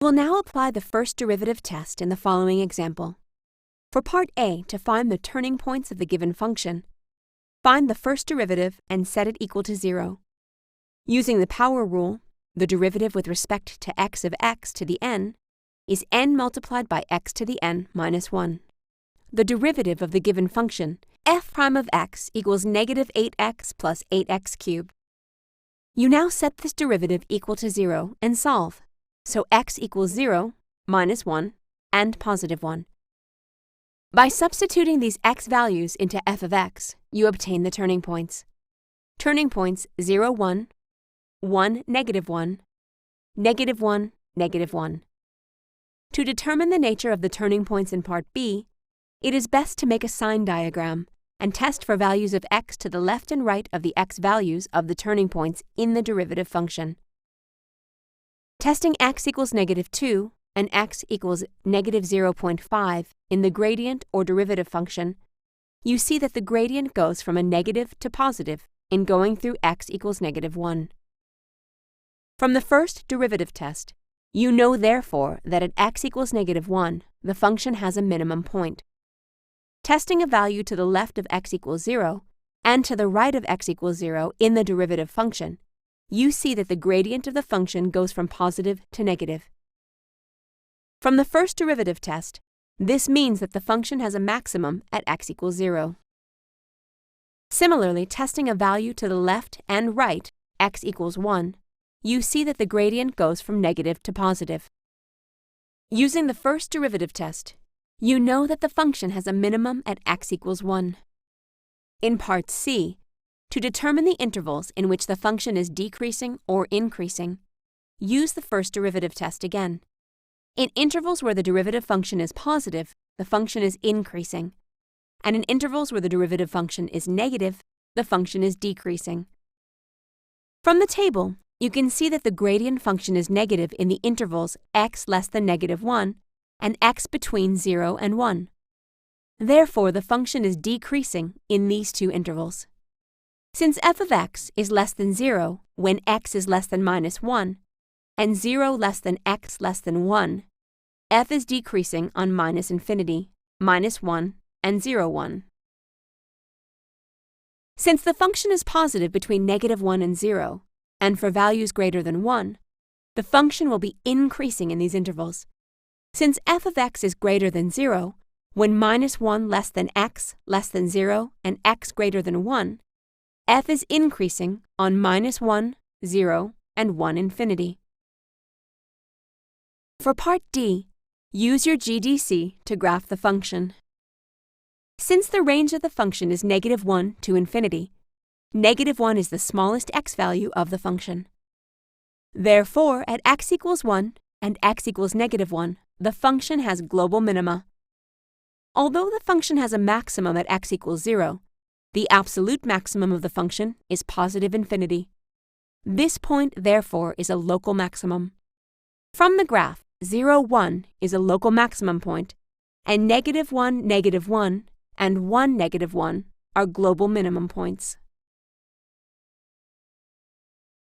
We'll now apply the first derivative test in the following example. For part A, to find the turning points of the given function, find the first derivative and set it equal to 0. Using the power rule, the derivative with respect to x of x to the n is n multiplied by x to the n minus 1. The derivative of the given function, f prime of x equals negative 8x plus 8x cubed. You now set this derivative equal to 0 and solve. So x equals 0, minus 1, and positive 1. By substituting these x values into f of x, you obtain the turning points. Turning points 0, 1, 1, negative 1, negative 1, negative 1. To determine the nature of the turning points in part B, it is best to make a sign diagram and test for values of x to the left and right of the x values of the turning points in the derivative function. Testing x equals negative 2 and x equals negative 0.5 in the gradient or derivative function, you see that the gradient goes from a negative to positive in going through x equals negative 1. From the first derivative test, you know therefore that at x equals negative 1, the function has a minimum point. Testing a value to the left of x equals 0 and to the right of x equals 0 in the derivative function, you see that the gradient of the function goes from positive to negative. From the first derivative test, this means that the function has a maximum at x equals 0. Similarly, testing a value to the left and right, x equals 1, you see that the gradient goes from negative to positive. Using the first derivative test, you know that the function has a minimum at x equals 1. In part C, to determine the intervals in which the function is decreasing or increasing, use the first derivative test again. In intervals where the derivative function is positive, the function is increasing, and in intervals where the derivative function is negative, the function is decreasing. From the table, you can see that the gradient function is negative in the intervals x less than negative 1 and x between 0 and 1. Therefore, the function is decreasing in these two intervals. Since f of x is less than 0 when x is less than minus 1, and 0 less than x less than 1, f is decreasing on minus infinity, minus 1, and 0, 1. Since the function is positive between negative 1 and 0, and for values greater than 1, the function will be increasing in these intervals. Since f of x is greater than 0, when minus 1 less than x less than 0 and x greater than 1, f is increasing on minus 1, 0, and 1 infinity. For part D, use your GDC to graph the function. Since the range of the function is negative 1 to infinity, negative 1 is the smallest x value of the function. Therefore, at x equals 1 and x equals negative 1, the function has global minima. Although the function has a maximum at x equals 0, the absolute maximum of the function is positive infinity. This point, therefore, is a local maximum. From the graph, 0, 1 is a local maximum point, and negative 1, negative 1, and 1, negative 1 are global minimum points.